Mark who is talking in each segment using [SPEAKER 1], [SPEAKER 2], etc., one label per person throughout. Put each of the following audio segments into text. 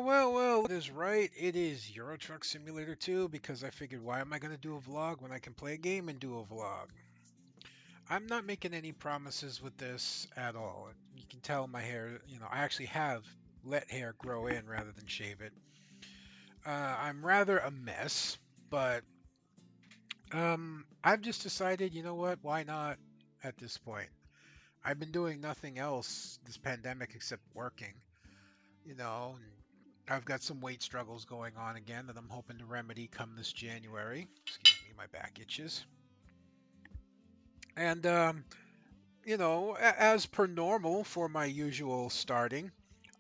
[SPEAKER 1] Well, it is right. It is Euro Truck Simulator 2 because I figured why am I going to do a vlog when I can play a game and do a vlog? I'm not making any promises with this at all. You can tell my hair, I actually have let hair grow in rather than shave it. I'm rather a mess, but I've just decided, you know what? Why not at this point? I've been doing nothing else this pandemic except working, and I've got some weight struggles going on again that I'm hoping to remedy come this January. Excuse me, my back itches. And, as per normal for my usual starting,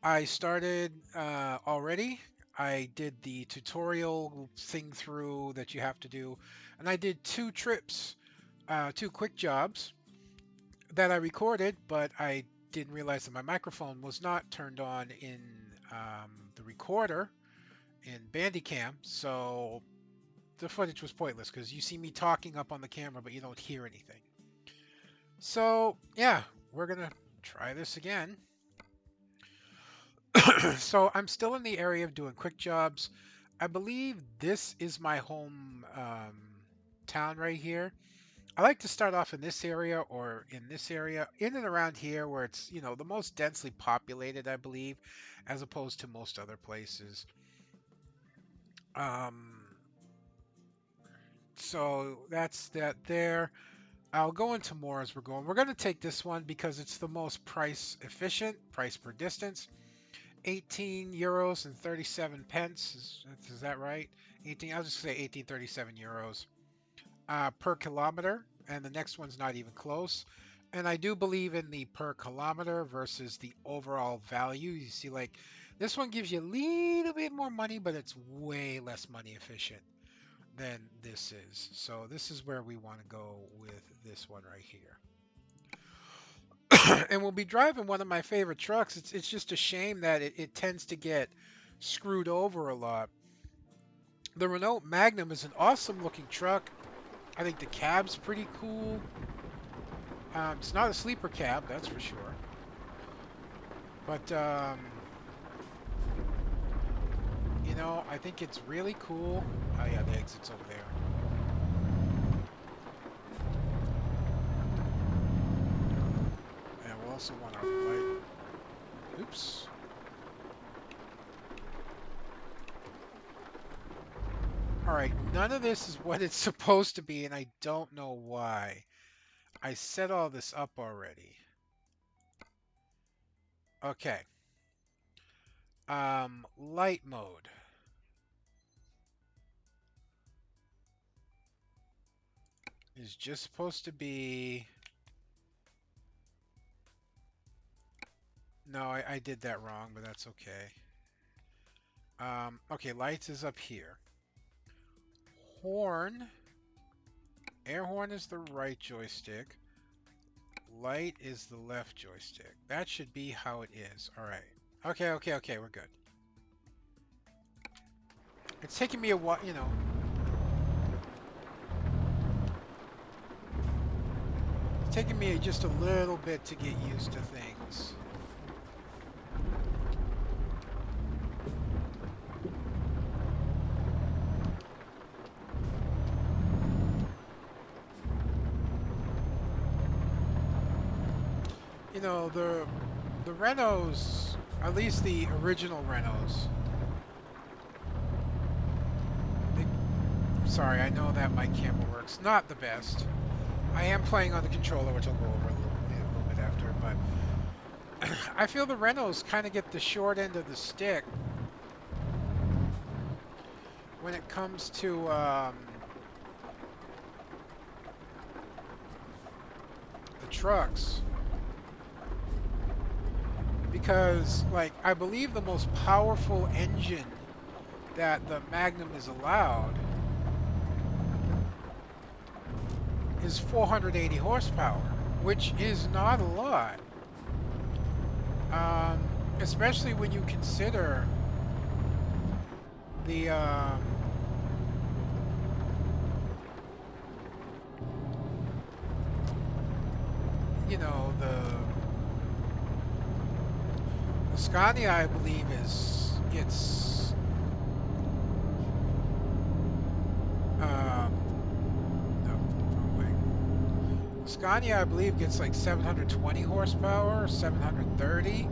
[SPEAKER 1] I started already. I did the tutorial thing through that you have to do, and I did two trips, two quick jobs that I recorded, but I didn't realize that my microphone was not turned on in the recorder in Bandicam, so the footage was pointless because you see me talking up on the camera, but you don't hear anything. So yeah, we're gonna try this again. So I'm still in the area of doing quick jobs. I believe this is my home town right here. I like to start off in this area or in this area, in and around here where it's, the most densely populated, I believe, as opposed to most other places. Um, so that's that there. I'll go into more as we're going. We're going to take this one because it's the most price efficient, price per distance. 18 euros and 37 pence. Is that right? 18, I'll just say 1837 euros per kilometer. And the next one's not even close. And I do believe in the per kilometer versus the overall value. You see, like, this one gives you a little bit more money, but it's way less money efficient than this is. So this is where we want to go with this one right here. And we'll be driving one of my favorite trucks. It's just a shame that it tends to get screwed over a lot. The Renault Magnum is an awesome looking truck. I think the cab's pretty cool. It's not a sleeper cab, that's for sure. But I think it's really cool. Oh yeah, the exit's over there. And we'll also want our light. Oops. Alright, none of this is what it's supposed to be, and I don't know why. I set all this up already. Okay. Light mode. Is just supposed to be... No, I did that wrong, but that's okay. Okay, lights is up here. Horn. Air horn is the right joystick. Light is the left joystick. That should be how it is. Alright. Okay, we're good. It's taking me a while, It's taking me just a little bit to get used to things. The Renaults, at least the original Renaults. Sorry, I know that my camera works not the best. I am playing on the controller, which I'll go over a little bit after, but I feel the Renaults kind of get the short end of the stick when it comes to the trucks. Because, like, I believe the most powerful engine that the Magnum is allowed is 480 horsepower, which is not a lot. Especially when you consider the the Scania, I believe, is gets no, wrong way. Scania, I believe, gets like 720 horsepower, 730.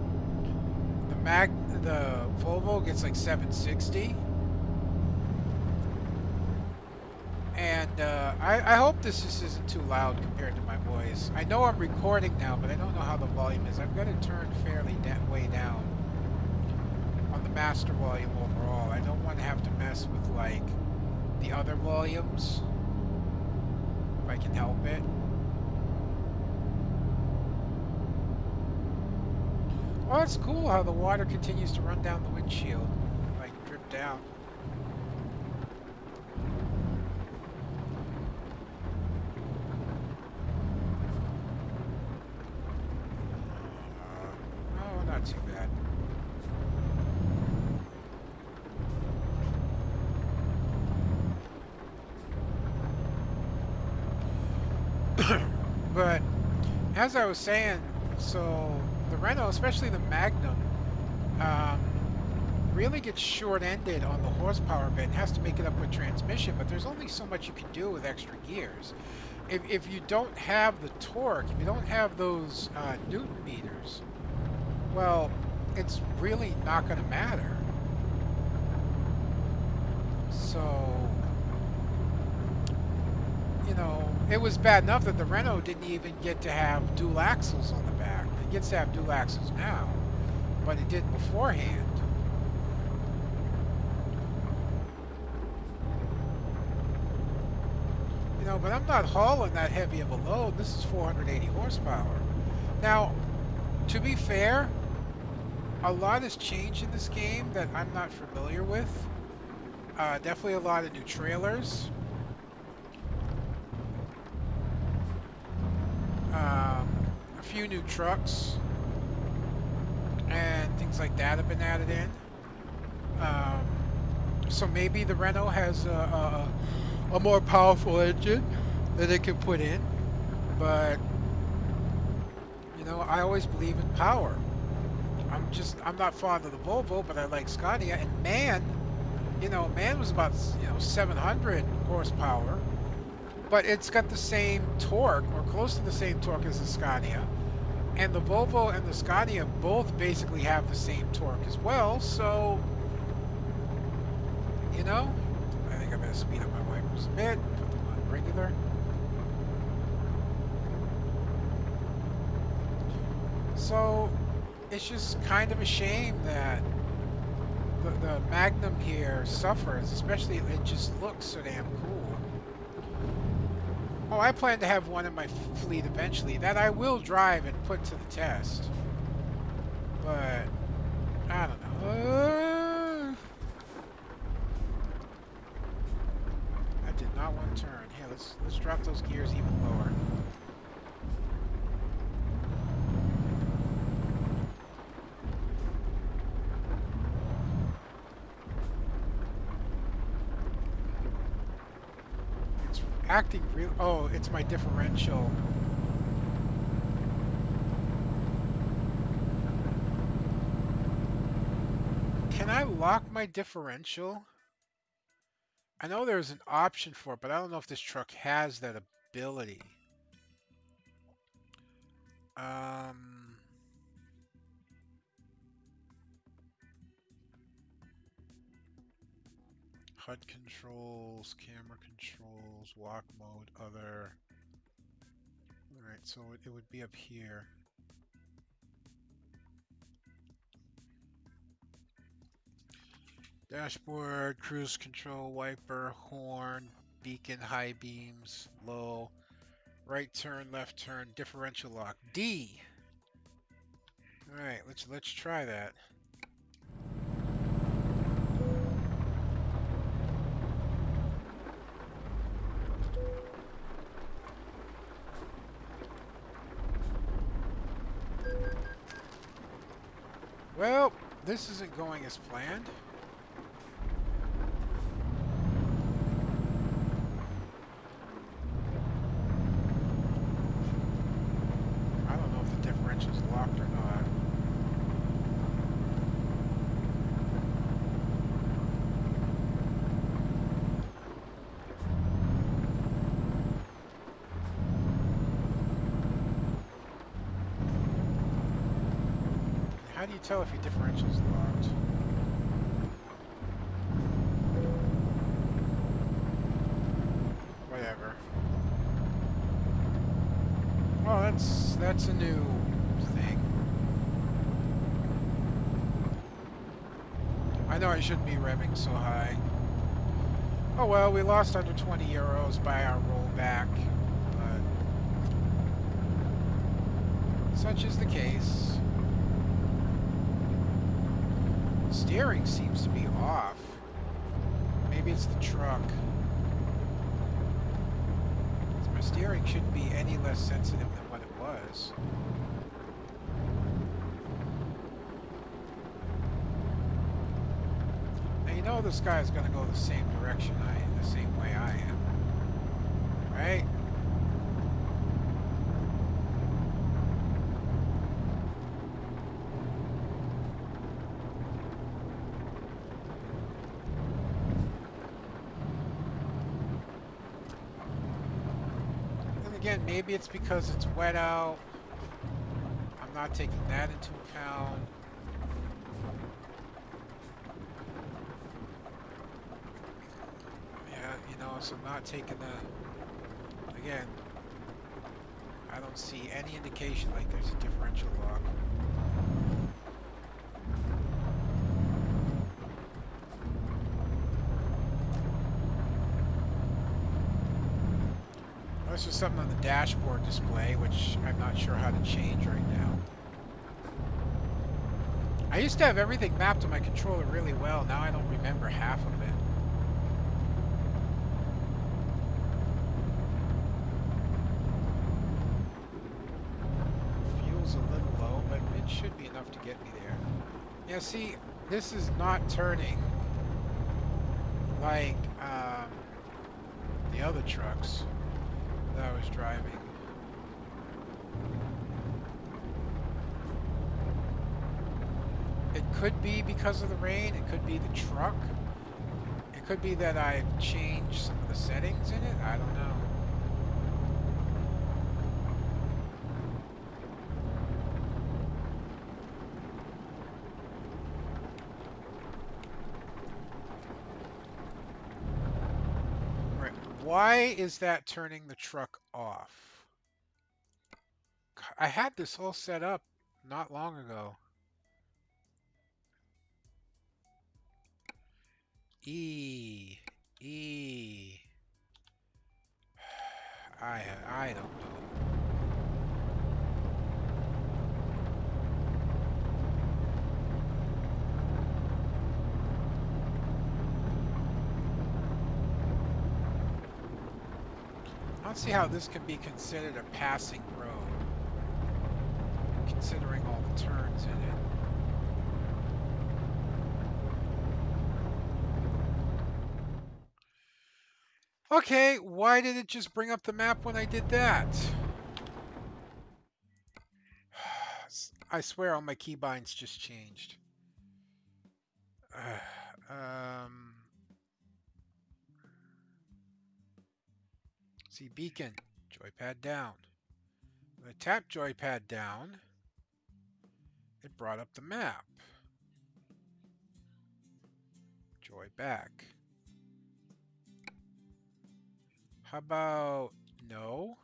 [SPEAKER 1] The Volvo gets like 760. And I hope this just isn't too loud compared to my voice. I know I'm recording now, but I don't know how the volume is. I've got it turned fairly way down on the master volume overall. I don't want to have to mess with like the other volumes if I can help it. Oh, it's cool how the water continues to run down the windshield, like drip down. Oh, not too bad. But as I was saying, so the Renault, especially the Magnum, um, really gets short-ended on the horsepower bit and has to make it up with transmission, but there's only so much you can do with extra gears. If you don't have the torque, if you don't have those Newton meters, well, it's really not going to matter. So, you know, it was bad enough that the Renault didn't even get to have dual axles on the back. It gets to have dual axles now, but it didn't beforehand. You know, but I'm not hauling that heavy of a load. This is 480 horsepower. Now, to be fair, a lot has changed in this game that I'm not familiar with. Definitely a lot of new trailers. A few new trucks and things like that have been added in. So maybe the Renault has a more powerful engine that it can put in. But, you know, I always believe in power. I'm not fond of the Volvo, but I like Scania. And MAN was about, 700 horsepower. But it's got the same torque, or close to the same torque as the Scania. And the Volvo and the Scania both basically have the same torque as well, so, you know, I think I better speed up my wipers a bit, put them on regular. So, it's just kind of a shame that the Magnum here suffers, especially it just looks so damn cool. Oh, I plan to have one in my fleet eventually that I will drive and put to the test. But I don't know. I did not want to turn. Here, let's drop those gears even lower. It's acting real. Oh, it's my differential. Can I lock my differential? I know there's an option for it, but I don't know if this truck has that ability. HUD controls, camera controls, walk mode, other. Alright, so it would be up here. Dashboard, cruise control, wiper, horn, beacon, high beams, low, right turn, left turn, differential lock. D. Alright, let's try that. Well, this isn't going as planned. I don't know if the differential's locked or not. How do you tell if your differential's locked? Whatever. Well, that's a new thing. I know I shouldn't be revving so high. Oh well, we lost under 20 euros by our rollback, but such is the case. Steering seems to be off. Maybe it's the truck. My steering shouldn't be any less sensitive than what it was. Now you know this guy is going to go the same direction the same way I am, right? And again, maybe it's because it's wet out. I'm not taking that into account. Yeah, you know, so I'm not taking the, again, I don't see any indication like there's a differential lock. Unless there's something on the dashboard display, which I'm not sure how to change right now. I used to have everything mapped to my controller really well. Now I don't remember half of it. Fuel's a little low, but it should be enough to get me there. Yeah, see, this is not turning like the other trucks that I was driving. It could be because of the rain. It could be the truck. It could be that I've changed some of the settings in it. I don't know. Right. Why is that turning the truck off? I had this all set up not long ago. E. E. I don't know. I don't see how this can be considered a passing road, considering all the turns in it. Okay, why did it just bring up the map when I did that? I swear all my keybinds just changed. See, beacon, joypad down. When I tap joypad down, it brought up the map. Joy back. How about no?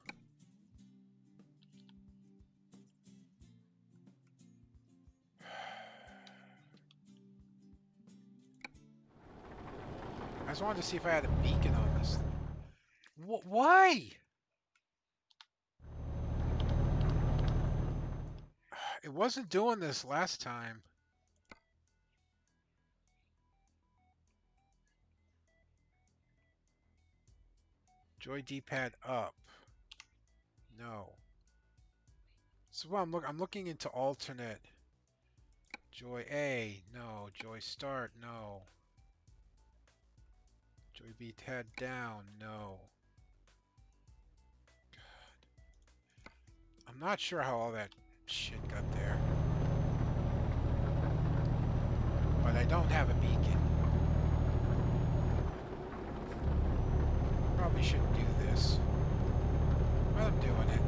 [SPEAKER 1] I just wanted to see if I had a beacon on this thing. Why? It wasn't doing this last time. Joy D-pad up. No. So well, I'm looking into alternate. Joy A, no. Joy start, no. Joy B-pad down, no. God. I'm not sure how all that shit got there. But I don't have a beacon. Probably shouldn't do this. But I'm doing it.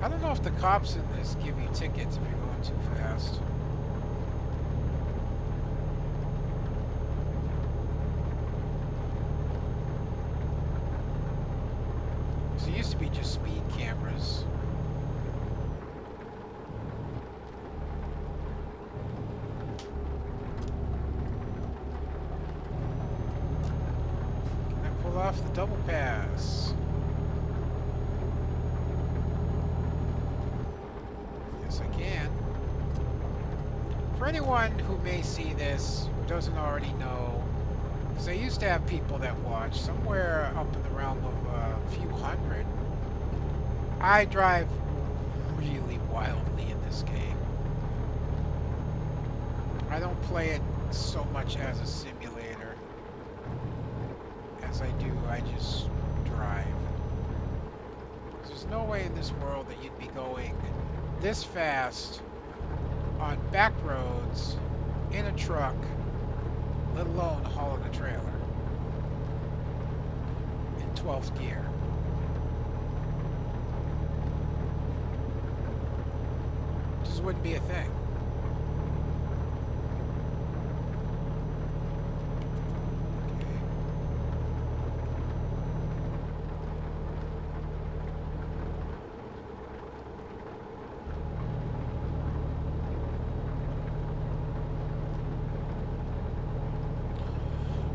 [SPEAKER 1] I don't know if the cops in this give you tickets if you're going too fast. So it used to be just speed cameras. Can I pull off the double pass? Yes, I can. For anyone who may see this, who doesn't already know, because I used to have people that watch, somewhere up in the realm of a few hundred, I drive really wildly in this game. I don't play it so much as a simulator as I do, I just drive. There's no way in this world that you'd be going this fast on back roads in a truck, let alone hauling a trailer in 12th gear. Just wouldn't be a thing.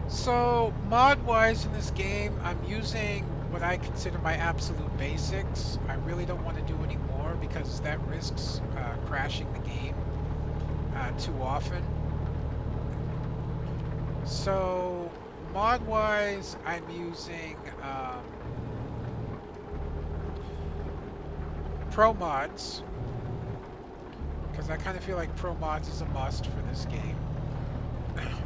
[SPEAKER 1] So, mod-wise in this game, I'm using what I consider my absolute basics. I really don't want to do any more because that risks crashing the game too often. So, mod-wise, I'm using Pro Mods because I kind of feel like Pro Mods is a must for this game.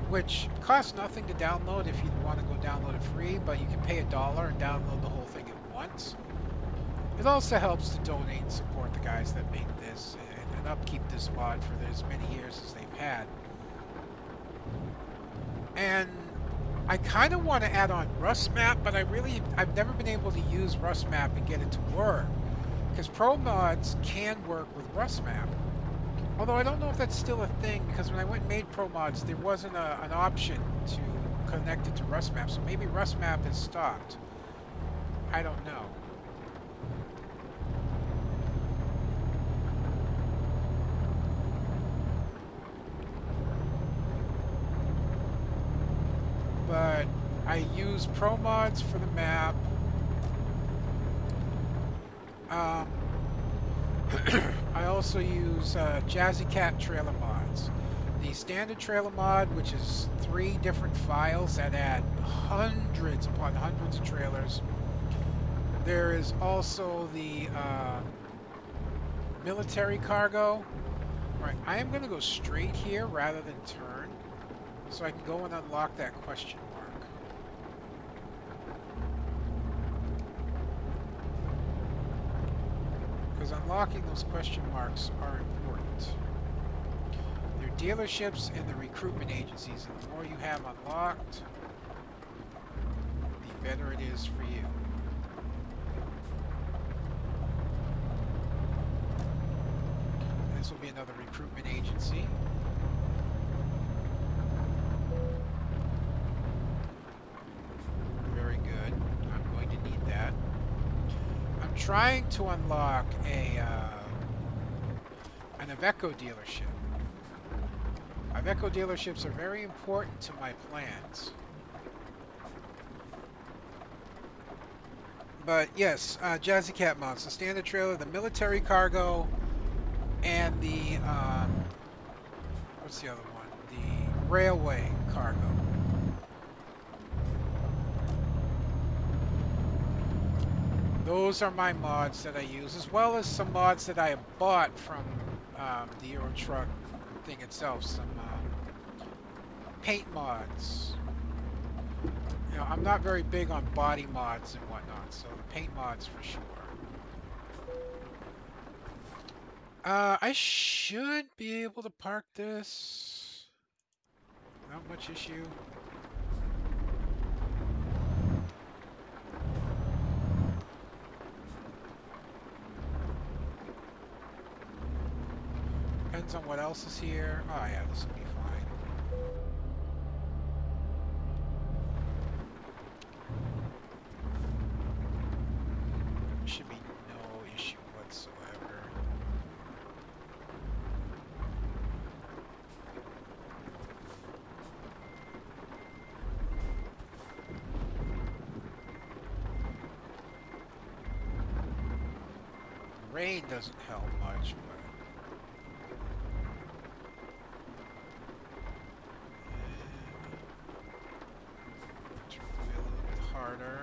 [SPEAKER 1] Which costs nothing to download if you want to go download it free, but you can pay $1 and download the whole thing at once. It also helps to donate and support the guys that make this and upkeep this mod for as many years as they've had. And I kind of want to add on Rust Map, but I've never been able to use Rust Map and get it to work. Because Pro Mods can work with Rust Map. Although I don't know if that's still a thing, because when I went and made Pro Mods, there wasn't an option to connect it to Rust Map, so maybe Rust Map has stopped. I don't know. But I use Pro Mods for the map. I also use Jazzy Cat trailer mods. The standard trailer mod, which is 3 different files that add hundreds upon hundreds of trailers. There is also the military cargo. All right, I am going to go straight here rather than turn, so I can go and unlock that question mark. Because unlocking those question marks are important. They're dealerships and the recruitment agencies, and the more you have unlocked, the better it is for you. This will be another recruitment agency. Very good. I'm going to need that. I'm trying to unlock an Iveco dealership. Iveco dealerships are very important to my plans. But yes, Jazzy Cat mods, the standard trailer, the military cargo, and the what's the other one? The railway cargo. Those are my mods that I use, as well as some mods that I have bought from the Euro Truck thing itself. Some paint mods. You know, I'm not very big on body mods and whatnot, so the paint mods for sure. I should be able to park this. Not much issue. Depends on what else is here. Oh yeah, this will be fine. Should be no issue whatsoever. Rain doesn't help much, but turn the wheel a little bit harder.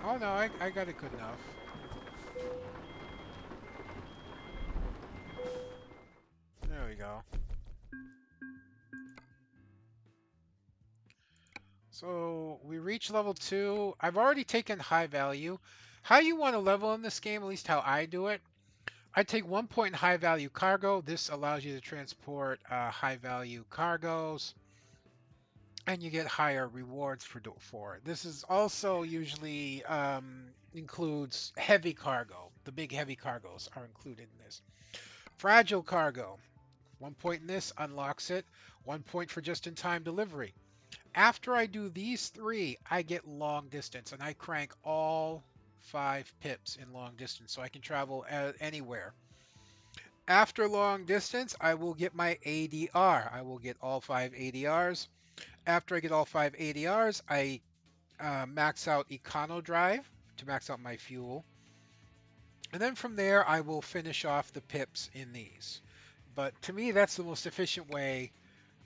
[SPEAKER 1] Oh no, I got it good enough. There we go. So we reach level 2. I've already taken high value. How you want to level in this game, at least how I do it, I take 1 point in high value cargo. This allows you to transport high value cargoes, and you get higher rewards for it. This is also usually includes heavy cargo. The big heavy cargoes are included in this. Fragile cargo. 1 point in this unlocks it. 1 point for just-in-time delivery. After I do these 3, I get long distance, and I crank all 5 pips in long distance, so I can travel anywhere. After long distance, I will get my ADR. I will get all 5 ADRs. After I get all 5 ADRs, I max out Econo Drive to max out my fuel. And then from there, I will finish off the pips in these. But to me, that's the most efficient way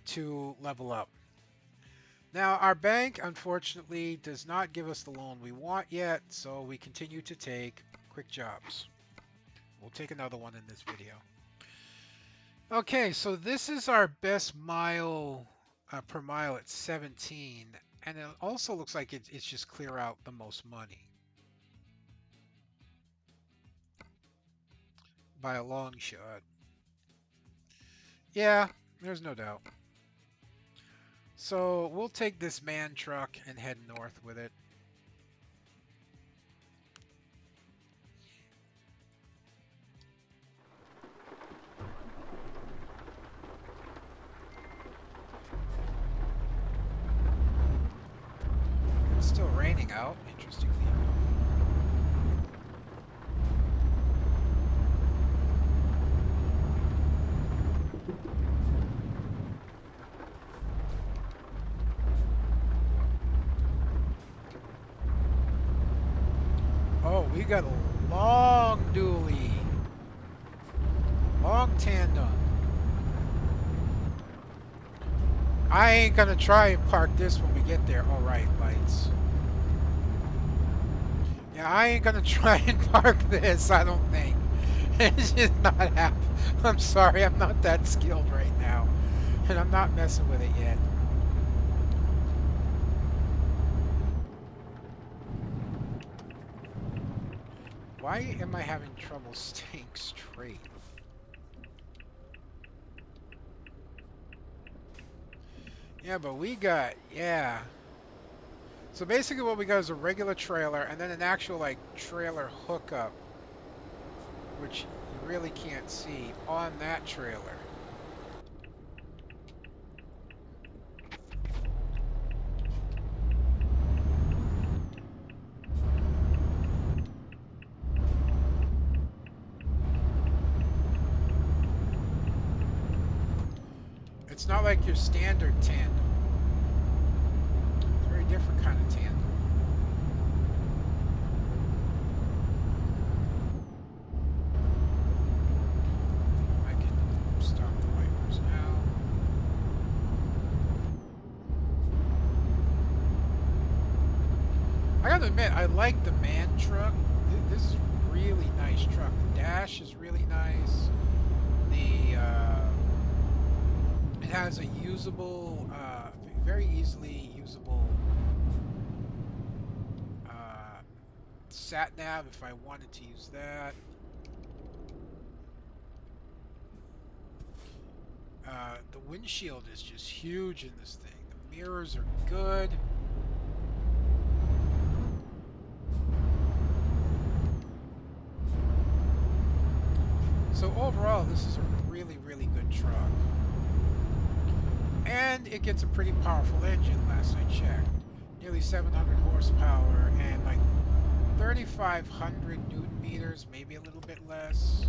[SPEAKER 1] to level up. Now, our bank, unfortunately, does not give us the loan we want yet, so we continue to take quick jobs. We'll take another one in this video. Okay, so this is our best mile per mile at 17, and it also looks like it's just clear out the most money by a long shot. Yeah, there's no doubt. So we'll take this man truck and head north with it. It's still raining out, interestingly enough. Oh, we got a long dually. Long tandem. I ain't gonna try and park this when we get there. All right, lights. Yeah, I ain't gonna try and park this, I don't think. It's just not happening. I'm sorry, I'm not that skilled right now. And I'm not messing with it yet. Why am I having trouble staying straight? Yeah, but we got, yeah. So basically what we got is a regular trailer and then an actual like trailer hookup, which you really can't see on that trailer. It's not like your standard tandem. It's a very different kind of tandem. I can stop the wipers now. I gotta admit, I like the man truck. This is a really nice truck. The dash is really nice. It has a usable, very easily usable sat nav if I wanted to use that. The windshield is just huge in this thing. The mirrors are good. So overall, this is a really, really good truck. And it gets a pretty powerful engine last I checked. Nearly 700 horsepower and like 3,500 Newton meters, maybe a little bit less.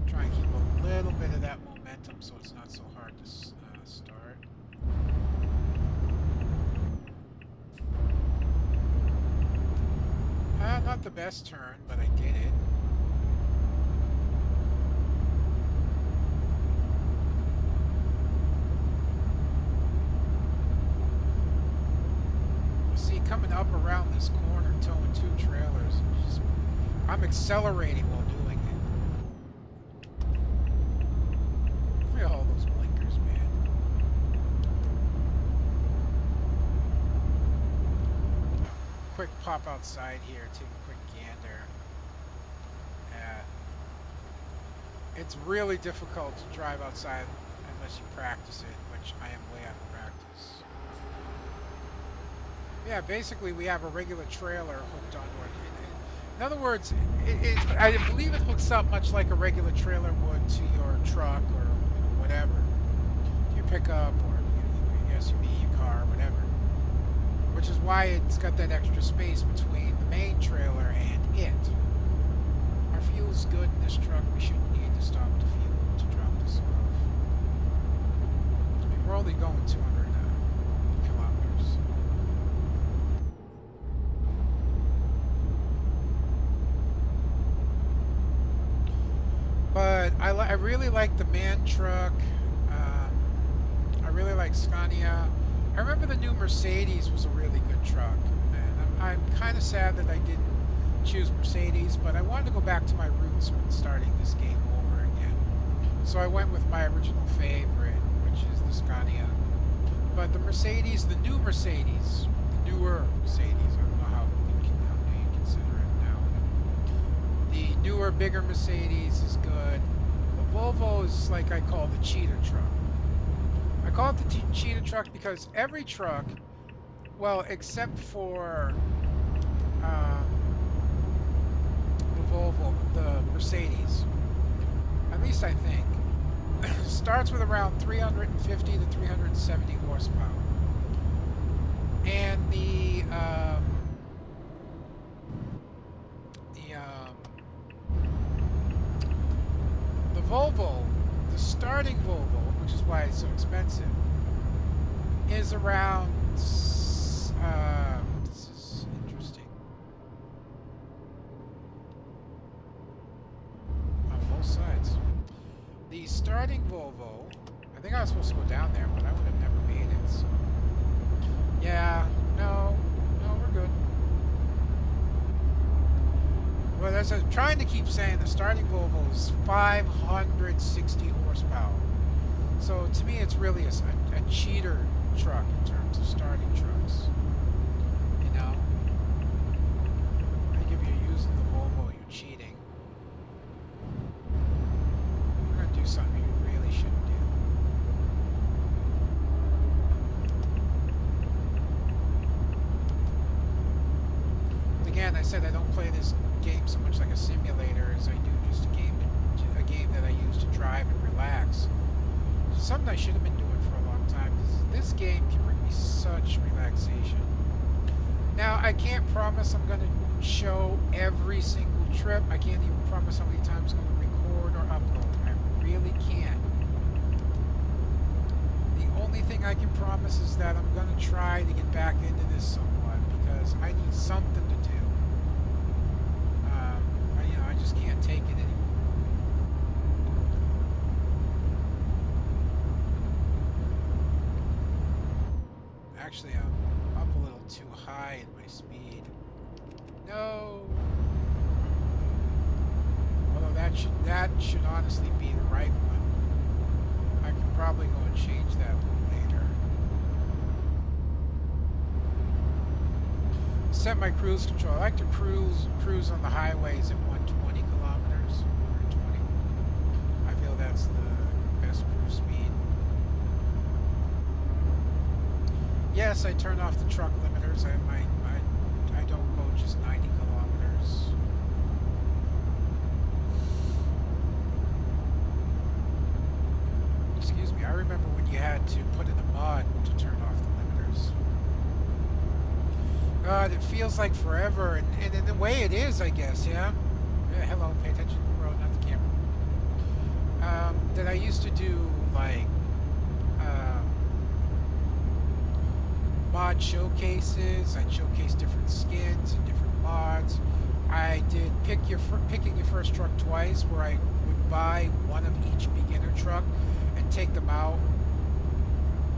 [SPEAKER 1] Try and keep a little bit of that momentum so it's not so hard to start. Not the best turn, but I did it. See, coming up around this corner, towing two trailers, I'm accelerating while doing it. Look at all those blinkers, man. Quick pop outside here, take a quick gander. It's really difficult to drive outside unless you practice it, which I am way out of practice. Yeah, basically we have a regular trailer hooked onto it. In other words, I believe it hooks up much like a regular trailer would to your truck or whatever, your pickup or your SUV, your car, whatever. Which is why it's got that extra space between the main trailer and it. Our fuel's good in this truck. We shouldn't need to stop to fuel to drop this off. I mean, we're only going 200 kilometers. But I really like the MAN truck. I really like Scania. I remember the new Mercedes was a really good truck. And I'm kind of sad that I didn't choose Mercedes, but I wanted to go back to my roots when starting this game over again. So I went with my original favorite, which is the Scania. But the Mercedes, the new Mercedes, the newer Mercedes, I don't know how you consider it now. The newer, bigger Mercedes is good. The Volvo is like I call the cheater truck. I call it the cheetah truck because every truck, well, except for the Volvo, the Mercedes, at least I think, starts with around 350 to 370 horsepower. And the Volvo, the starting Volvo, which is why it's so expensive, is around, this is interesting, on both sides. The starting Volvo, I think I was supposed to go down there, but I would have never made it, so. Yeah, no, we're good. Well, as I'm trying to keep saying, the starting Volvo is 560 horsepower. So to me, it's really a cheater truck in terms of starting trucks. You know, I think if you're using the Volvo, you're cheating. You're gonna do something you really shouldn't do. But again, I said I don't play this game so much like a simulator as I do just a game that I use to drive and relax. Something I should have been doing for a long time. This game can bring me such relaxation. Now, I can't promise I'm going to show every single trip. I can't even promise how many times I'm going to record or upload. I really can't. The only thing I can promise is that I'm going to try to get back into this somewhat because I need something to do. I just can't take it anymore. Actually, I'm up a little too high in my speed. No. Although that should honestly be the right one. I could probably go and change that a little later. Set my cruise control. I like to cruise on the highways at 120 kilometers. 120. I feel that's the best cruise speed. Yes, I turn off the truck limiters. I don't go just 90 kilometers. Excuse me. I remember when you had to put in a mod to turn off the limiters. God, it feels like forever, and in a way it is, I guess. Yeah. Yeah. Hello. Pay attention to the road, not the camera. That I used to do like um, mod showcases. I'd showcase different skins and different mods. I did picking your first truck twice, where I would buy one of each beginner truck and take them out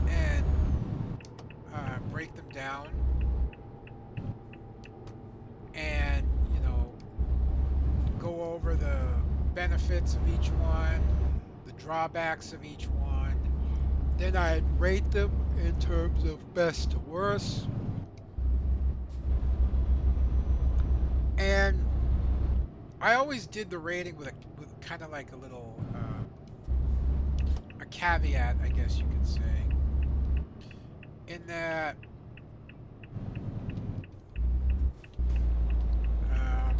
[SPEAKER 1] and break them down, and go over the benefits of each one, the drawbacks of each one. Then I'd rate them in terms of best to worst. And I always did the rating with kind of like a little a caveat, I guess you could say, in that um,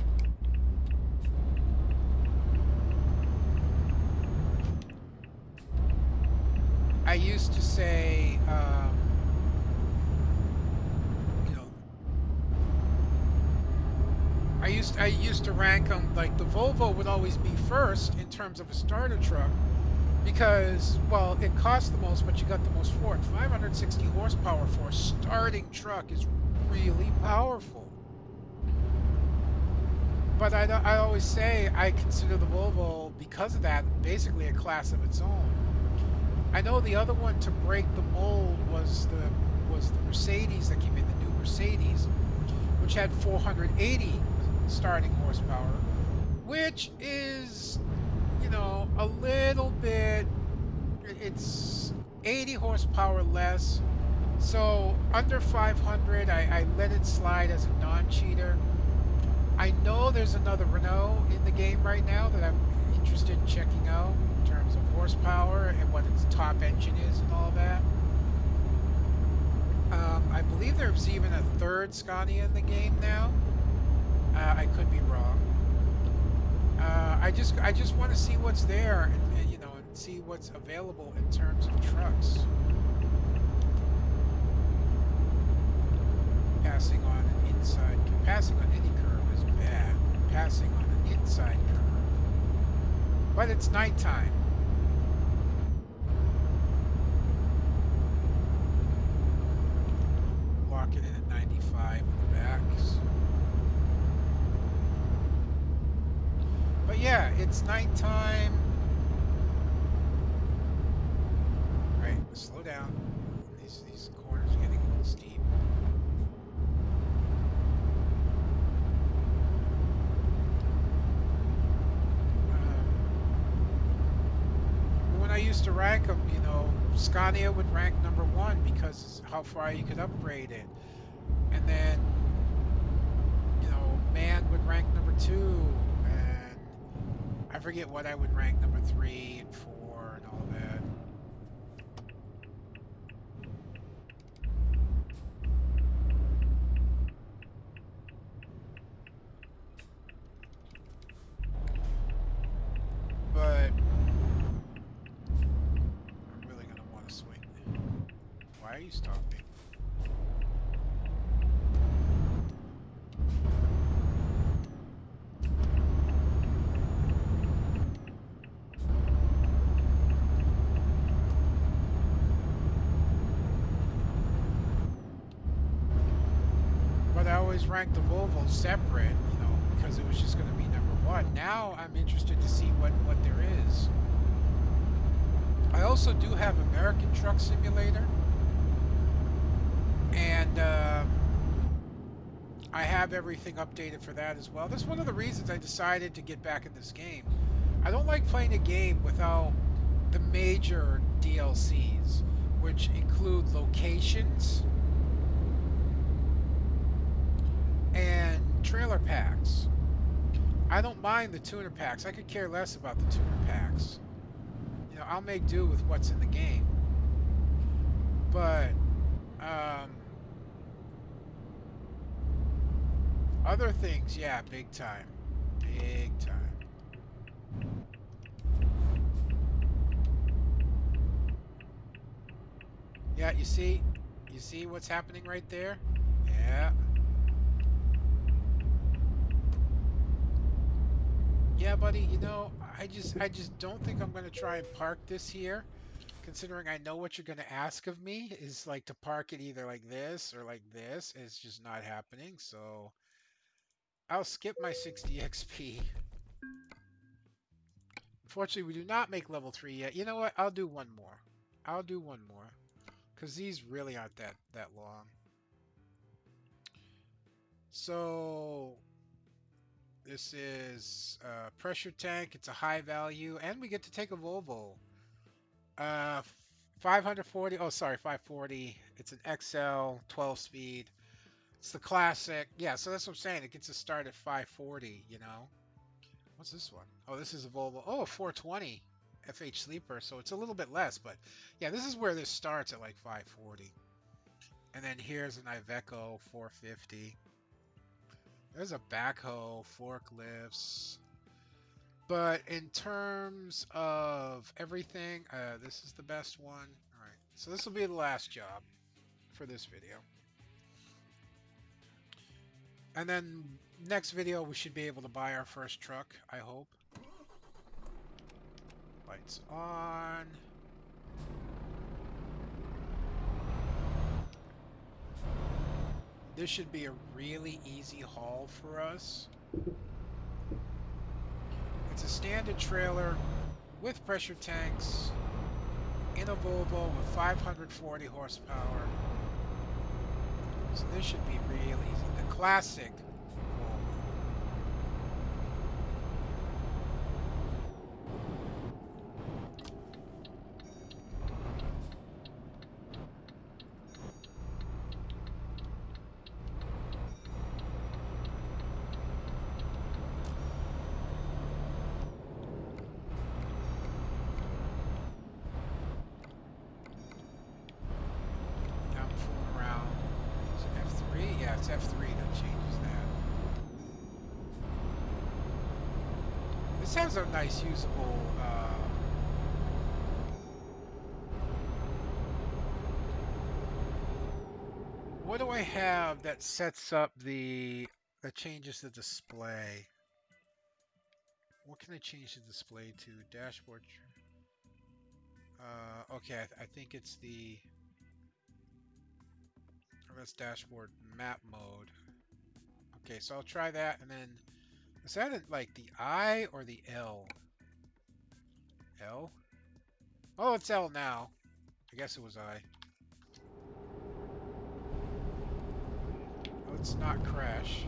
[SPEAKER 1] I used to say, you know, I used to rank them like the Volvo would always be first in terms of a starter truck because, well, it cost the most, but you got the most for it. 560 horsepower for a starting truck is really powerful. But I always say I consider the Volvo, because of that, basically a class of its own. I know the other one to break the mold was the Mercedes that came in, the new Mercedes, which had 480 starting horsepower, which is, a little bit, it's 80 horsepower less. So under 500, I let it slide as a non-cheater. I know there's another Renault in the game right now that I'm interested in checking out in terms of horsepower and what its top engine is and all that. I believe there's even a third Scania in the game now. I could be wrong. I just want to see what's there, and see what's available in terms of trucks. Passing on any curve is bad. Passing on an inside curve, but it's nighttime. Lock it in at 95 in the backs. But yeah, it's nighttime. Right, slow down. These corners are getting a little steep. When I used to rank them, Scania would rank number one because how far you could upgrade it. And then, Man would rank number two. And I forget what I would rank number three and four and all that. But I'm really going to want to swing. Why are you stopping? But I always ranked the Volvo separate, because it was just going to be number one. Now I'm interested to see what there is. I also do have American Truck Simulator, and I have everything updated for that as well. That's one of the reasons I decided to get back in this game. I don't like playing a game without the major DLCs, which include locations and trailer packs. I don't mind the tuner packs. I could care less about the tuner packs. I'll make do with what's in the game. But Other things, yeah, big time. Big time. Yeah, you see what's happening right there? Yeah. Yeah, buddy, you know, I just don't think I'm gonna try and park this here, considering I know what you're gonna ask of me is like to park it either like this or like this. It's just not happening, so I'll skip my 60 XP. Unfortunately, we do not make level 3 yet. You know what? I'll do one more. I'll do one more. Because these really aren't that long. So this is pressure tank. It's a high value, and we get to take a Volvo. 540. Oh, sorry, 540. It's an XL 12 speed. It's the classic. Yeah, so that's what I'm saying. It gets a start at 540. You know. What's this one? Oh, this is a Volvo. Oh, 420 FH Sleeper. So it's a little bit less, but yeah, this is where this starts at like 540. And then here's an Iveco 450. There's a backhoe, forklifts. But in terms of everything, this is the best one. All right, so this will be the last job for this video. And then next video, we should be able to buy our first truck, I hope. Lights on. This should be a really easy haul for us. It's a standard trailer with pressure tanks in a Volvo with 540 horsepower. So this should be real easy. The classic Volvo. Now I'm fooling around. Is it F3? Yeah, it's F3 that changes that. This has a nice usable what do I have that sets up that changes the display? What can I change the display to? Dashboard. Okay, I think it's the that's dashboard map mode. Okay, so I'll try that, and then is that like the I or the L? L? Oh, it's L now. I guess it was I. Let's not crash.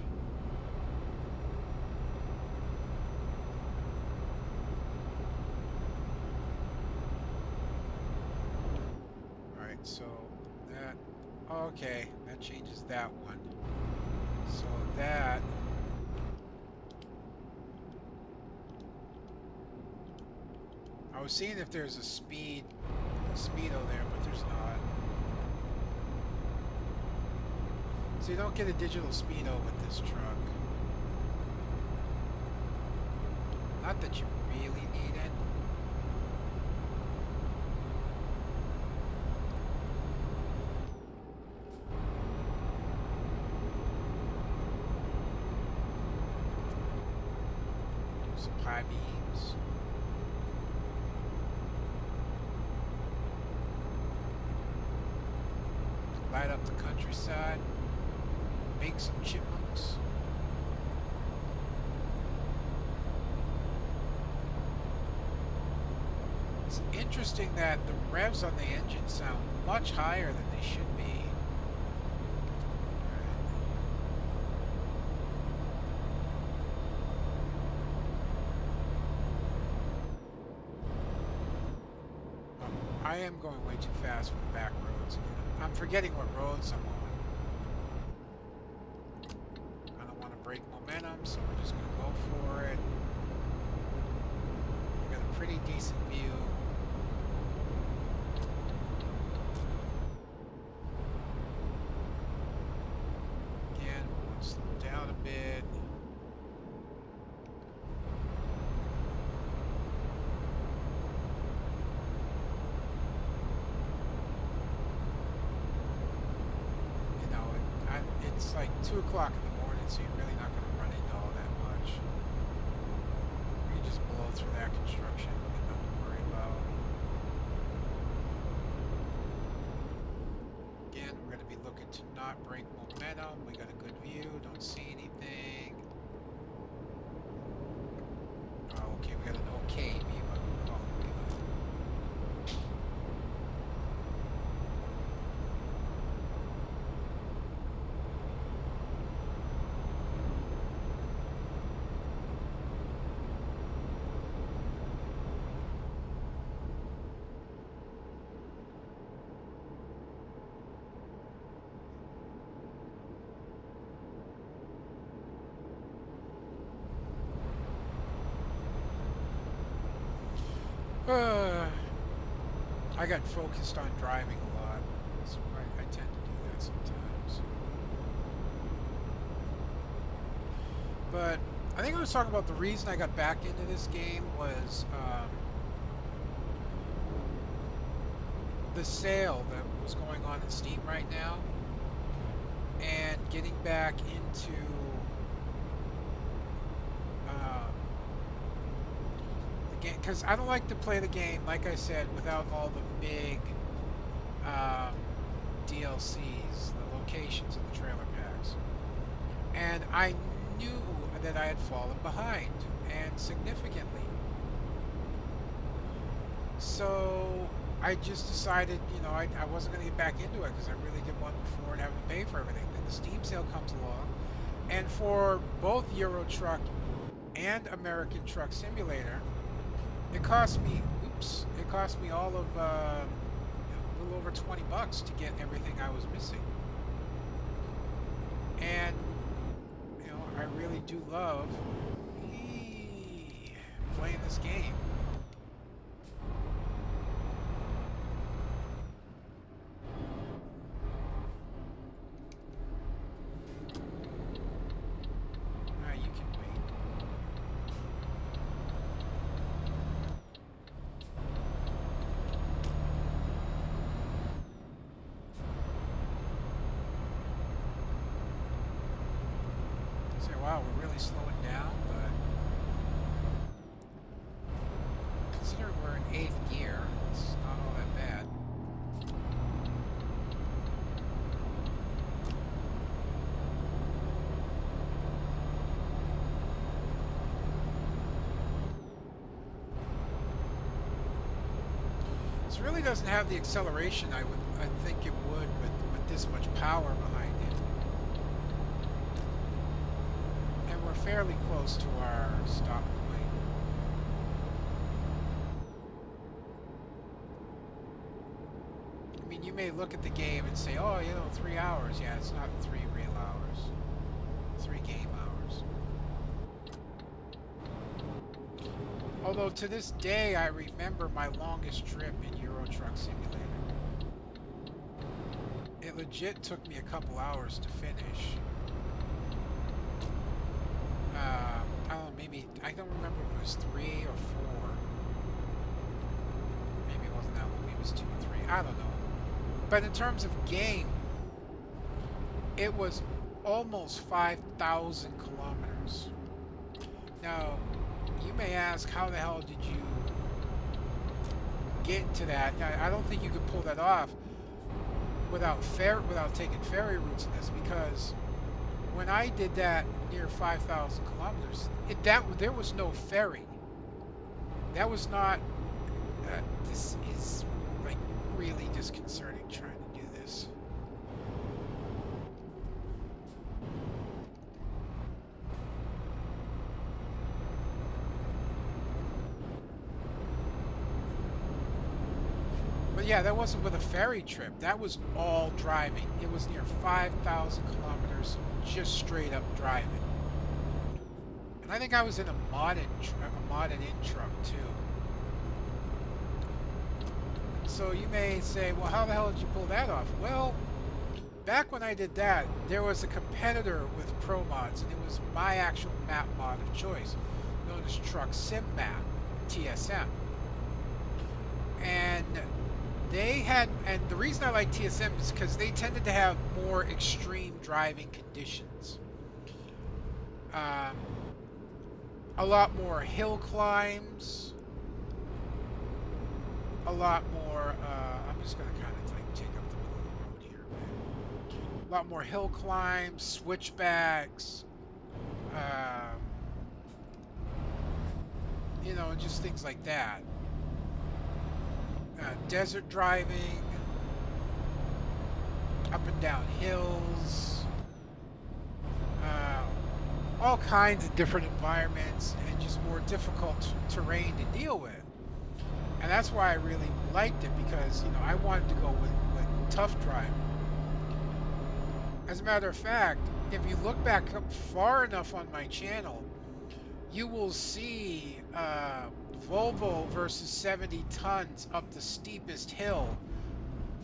[SPEAKER 1] Alright, so that... Okay, that changes that one. So that... I was seeing if there's a speedo there, but there's not. So you don't get a digital speedo with this truck. Not that you really need it. Some high beams. Light up the countryside. Make some chipmunks. It's interesting that the revs on the engine sound much higher than they should be. I am going way too fast for the back roads. I'm forgetting what roads I'm on. I don't want to break momentum, so we're just going to go for it. We got a pretty decent view. Again, we'll slow down a bit. It's like 2 o'clock in the morning, so you're really not going to run into all that much. You just blow through that construction, nothing to worry about. Again, we're going to be looking to not break momentum. We got a good view, don't see anything. Oh, okay, we got an okay view. Oh, I got focused on driving a lot, so I tend to do that sometimes. But I think I was talking about the reason I got back into this game was the sale that was going on in Steam right now, and getting back into the game, because I don't like to play the game, like I said, without all the big um, DLCs, the locations and the trailer packs. And I knew that I had fallen behind, and significantly. So I just decided, you know, I wasn't going to get back into it because I really didn't want to afford having to pay for everything. Then the Steam sale comes along, and for both Euro Truck and American Truck Simulator, it cost me, it cost me all of a little over 20 bucks to get everything I was missing. And, you know, I really do love playing this game. You can wait. Say, wow, we're really slowing down, but considering we're in 8th gear, it's not all that bad. This really doesn't have the acceleration I think it would with this much power behind it. And we're fairly close to our stop point. I mean, you may look at the game and say, oh, you know, 3 hours. Yeah, it's not 3 real hours. 3 game hours. Although to this day, I remember my longest trip in Euro Truck Simulator. It legit took me a couple hours to finish. I don't know, maybe, I don't remember if it was 3 or 4. Maybe it wasn't that long, maybe it was 2 or 3. I don't know. But in terms of game, it was almost 5,000 kilometers. Now, you may ask, how the hell did you get into that? I don't think you could pull that off without taking ferry routes in this, because when I did that near 5,000 kilometers, there was no ferry. That was not. This is like really disconcerting trying to do this. But yeah, that wasn't with a ferry trip. That was all driving. It was near 5,000 kilometers just straight up driving. And I think I was in a modded in truck too. So you may say, well, how the hell did you pull that off? Well, back when I did that, there was a competitor with Pro Mods, and it was my actual map mod of choice, known as Truck Sim Map, TSM. And They had, and the reason I like TSM is because they tended to have more extreme driving conditions. Um, a lot more hill climbs, a lot more. I'm just gonna kind of like take up the middle of the road here a bit. A lot more hill climbs, switchbacks, um, you know, just things like that. Desert driving, up and down hills, uh, all kinds of different environments, and just more difficult terrain to deal with. And that's why I really liked it because, you know, I wanted to go with tough driving. As a matter of fact, if you look back up far enough on my channel, you will see Volvo versus 70 tons up the steepest hill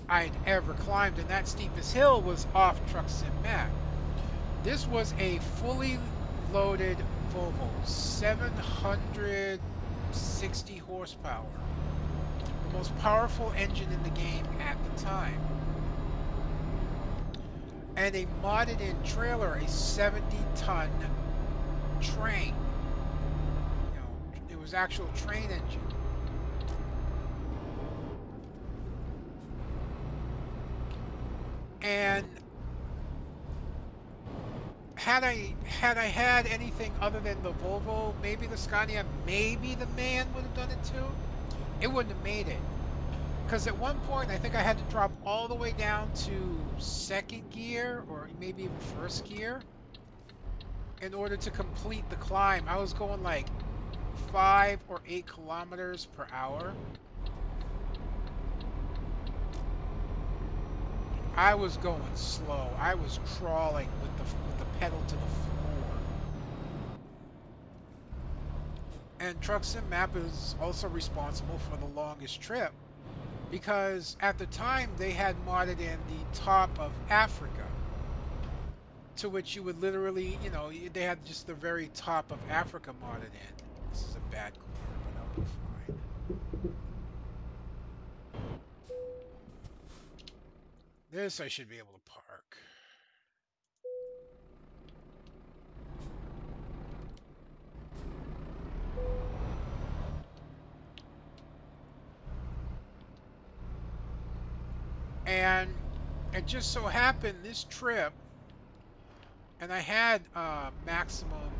[SPEAKER 1] I'd ever climbed, and that steepest hill was off Truck Sim Map. This was a fully loaded Volvo, 760 horsepower, the most powerful engine in the game at the time, and a modded in trailer, a 70-ton train. You know, it was actual train engine. And had I had anything other than the Volvo, maybe the Scania, maybe the Man would have done it too. It wouldn't have made it. Because at one point, I think I had to drop all the way down to second gear or maybe even first gear in order to complete the climb. I was going like 5 or 8 kilometers per hour. I was going slow. I was crawling with the pedal to the floor. And Truck Sim Map is also responsible for the longest trip because at the time they had modded in the top of Africa, to which you would literally, you know, they had just the very top of Africa modded in. This is a bad corner, but I'll be fine. This I should be able to park. And it just so happened this trip, and I had a maximum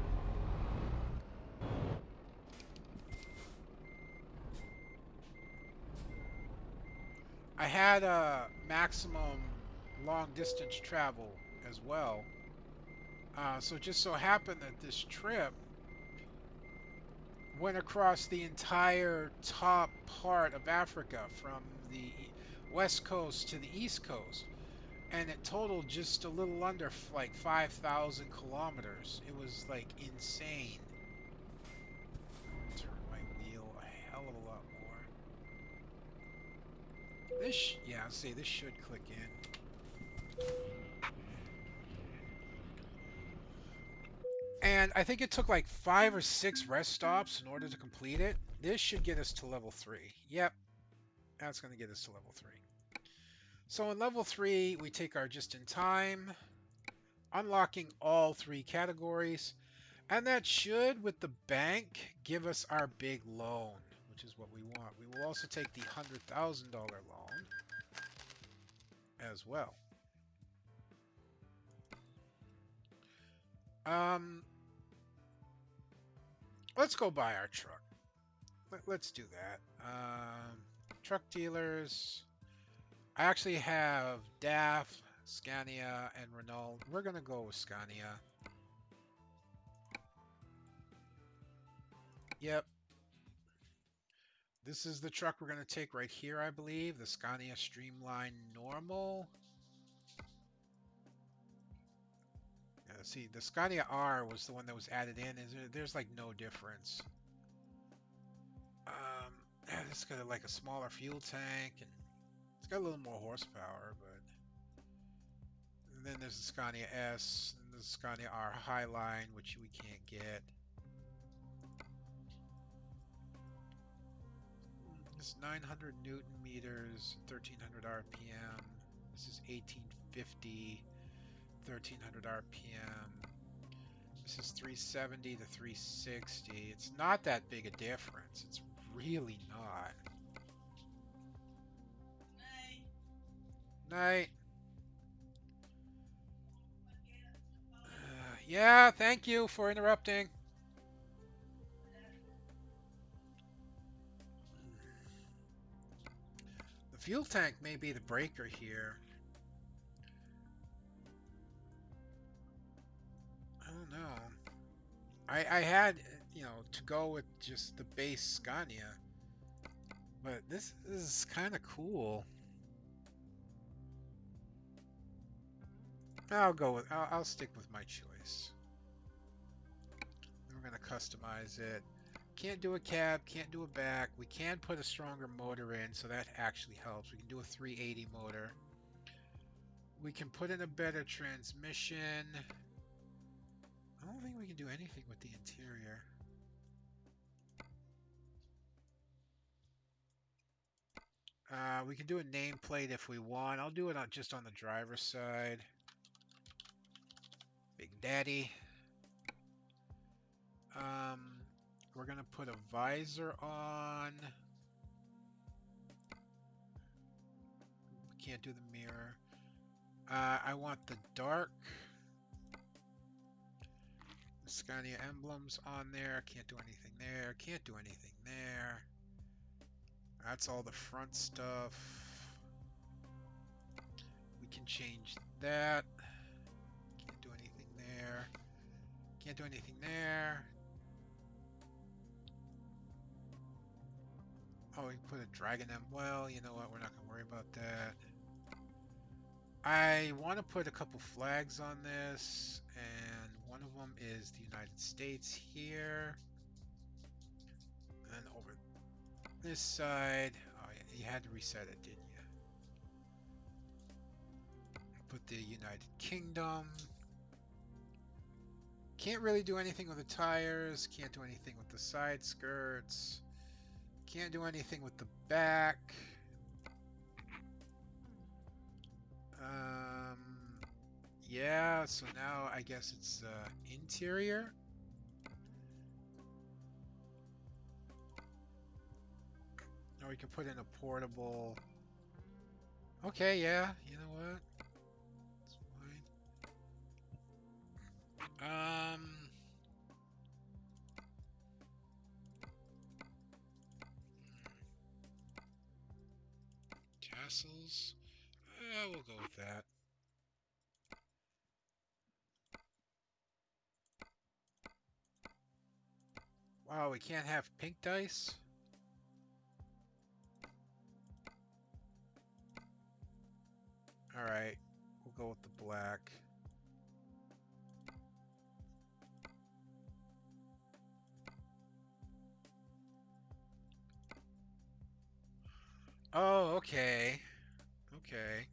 [SPEAKER 1] long distance travel as well. So it just so happened that this trip went across the entire top part of Africa from the west coast to the east coast. And it totaled just a little under like 5,000 kilometers. It was like insane. Turn my wheel a hell of a lot more. Yeah, I'll say this should click in. And I think it took like 5 or 6 rest stops in order to complete it. This should get us to level 3. Yep, that's going to get us to level 3. So in level 3, we take our just in time, unlocking all 3 categories. And that should, with the bank, give us our big loan, which is what we want. We will also take the $100,000 loan as well. Um, let's go buy our truck. Let's do that. Truck dealers. I actually have DAF, Scania, and Renault. We're going to go with Scania. Yep. This is the truck we're going to take right here, I believe. The Scania Streamline Normal. See, the Scania R was the one that was added in. There's like no difference. It's got like a smaller fuel tank, and it's got a little more horsepower, but... And then there's the Scania S, and the Scania R Highline, which we can't get. It's 900 Newton meters, 1300 RPM. This is 1850, 1300 RPM. This is 370 to 360. It's not that big a difference. It's really not. Night. Yeah, thank you for interrupting. The fuel tank may be the breaker here. I don't know. I had, to go with just the base Scania, but this is kind of cool. I'll stick with my choice. We're gonna customize it. Can't do a cab, can't do a back. We can put a stronger motor in, so that actually helps. We can do a 380 motor. We can put in a better transmission. I don't think we can do anything with the interior. We can do a nameplate if we want. I'll do it just on the driver's side. Big Daddy. We're gonna put a visor on. We can't do the mirror. I want the dark Scania emblems on there. Can't do anything there. Can't do anything there. That's all the front stuff. We can change that. Can't do anything there. Can't do anything there. Oh, we can put a dragon em. Well, you know what? We're not going to worry about that. I want to put a couple flags on this, and one of them is the United States here. And over this side, oh yeah, you had to reset it, didn't you? Put the United Kingdom. Can't really do anything with the tires. Can't do anything with the side skirts. Can't do anything with the back. Yeah, so now I guess it's interior. Or we can put in a portable. Okay, yeah, you know what? It's fine. Castles. We'll go with that. Wow, we can't have pink dice? Alright, we'll go with the black. Oh, okay. Okay.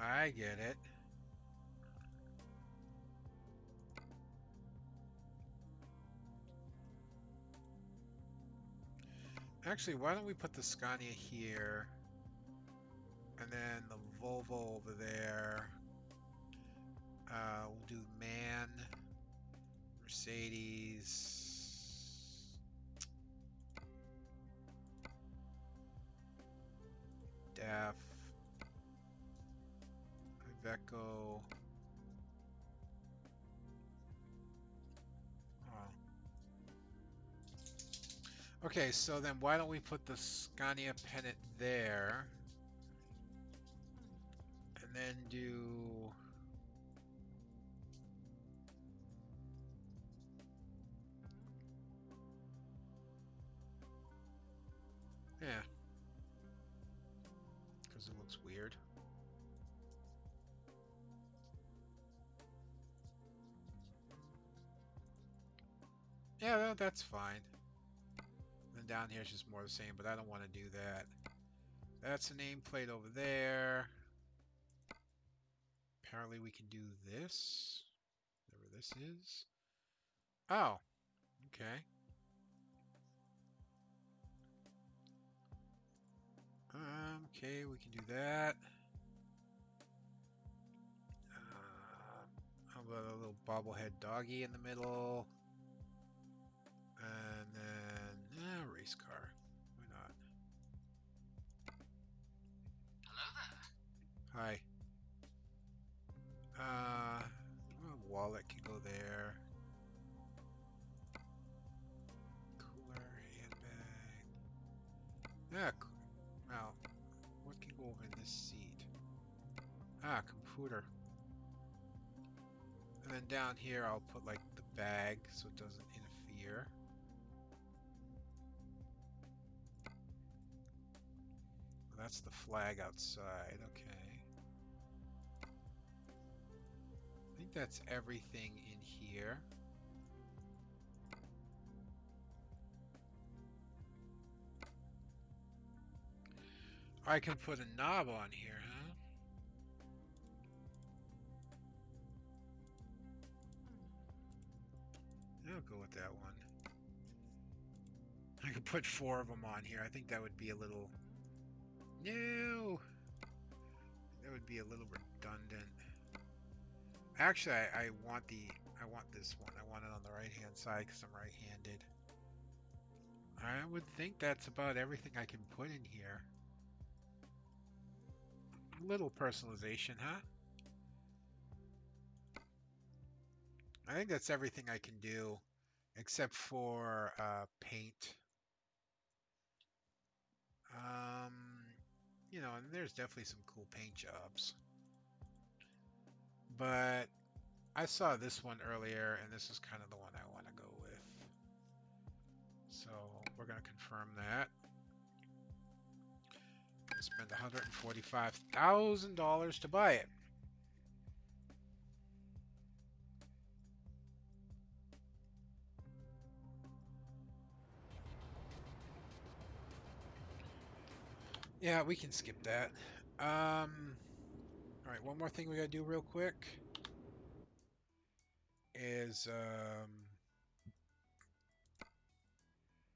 [SPEAKER 1] I get it. Actually, why don't we put the Scania here, and then the Volvo over there. We'll do MAN, Mercedes, DEF, Iveco. Oh. Okay, so then why don't we put the Scania pennant there, and then do... Yeah. Because it looks weird. Yeah, that's fine. Then down here is just more the same, but I don't want to do that. That's a nameplate over there. Apparently we can do this. Whatever this is. Oh, Okay. Okay, we can do that. How about a little bobblehead doggy in the middle? And then, race car. Why not? Hi. Well, wallet can go there. Cooler, handbag. Yeah, now, what can go over in this seat? Computer. And then down here, I'll put like the bag so it doesn't interfere. Well, that's the flag outside. Okay. I think that's everything in here. I can put a knob on here, huh? I'll go with that one. I could put 4 of them on here. I think that would be a little... No! That would be a little redundant. Actually, I want this one. I want it on the right-hand side because I'm right-handed. I would think that's about everything I can put in here. Little personalization, huh? I think that's everything I can do, except for paint. Um, and there's definitely some cool paint jobs. But I saw this one earlier, and this is kind of the one I want to go with. So we're going to confirm that. Spend $145,000 to buy it. Yeah, we can skip that. All right, one more thing we gotta do real quick is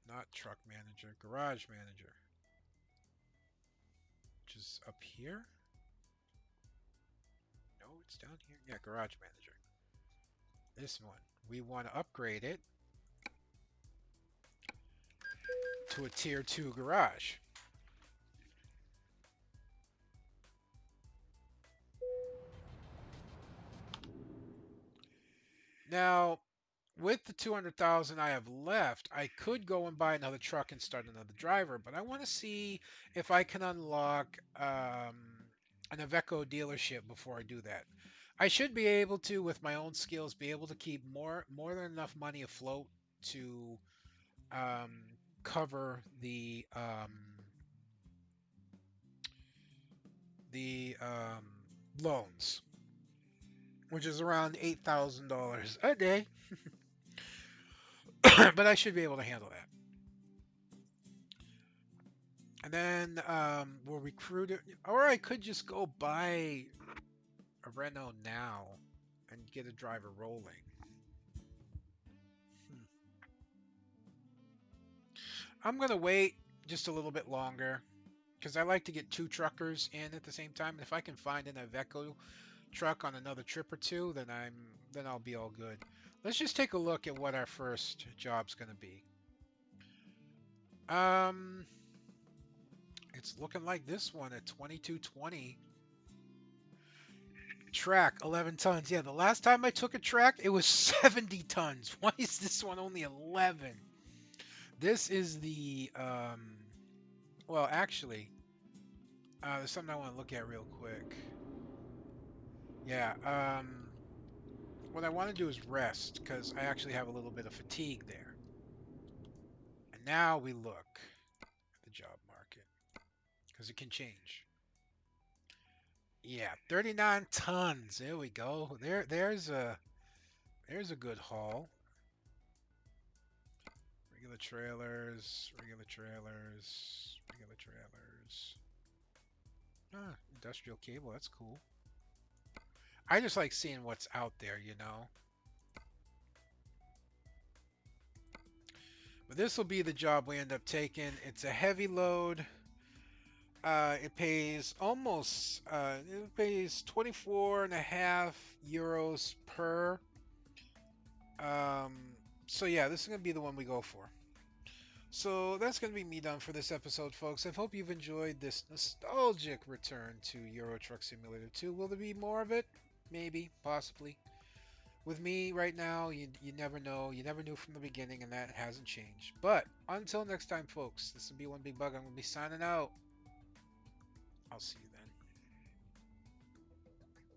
[SPEAKER 1] not truck manager, garage manager, which is up here. No, it's down here. Yeah, garage manager. This one. We want to upgrade it to a tier 2 garage. Now, with the 200,000 I have left, I could go and buy another truck and start another driver, but I want to see if I can unlock an Iveco dealership before I do that. I should be able to, with my own skills, be able to keep more than enough money afloat to um, cover the loans, which is around $8,000 a day. But I should be able to handle that. And then we'll recruit it, or I could just go buy a Renault now and get a driver rolling. Hmm. I'm gonna wait just a little bit longer because I like to get 2 truckers in at the same time. If I can find an Iveco truck on another trip or two, then I'll be all good. Let's just take a look at what our first job's gonna be. Um, it's looking like this one at 2220. Track 11 tons. Yeah, the last time I took a track, it was 70 tons. Why is this one only 11? This is the well, actually, there's something I want to look at real quick. Yeah, what I want to do is rest because I actually have a little bit of fatigue there. And now we look at the job market because it can change. Yeah, 39 tons. There we go. There's a good haul. Regular trailers, regular trailers, regular trailers. Industrial cable, that's cool. I just like seeing what's out there, you know? But this will be the job we end up taking. It's a heavy load. It pays almost, it pays 24 and a half euros per. Um, so yeah, this is going to be the one we go for. So that's going to be me done for this episode, folks. I hope you've enjoyed this nostalgic return to Euro Truck Simulator 2. Will there be more of it? Maybe, possibly. With me right now, you never know. You never knew from the beginning, and that hasn't changed. But until next time, folks, this will be One Big Bug. I'm going to be signing out. I'll see you then.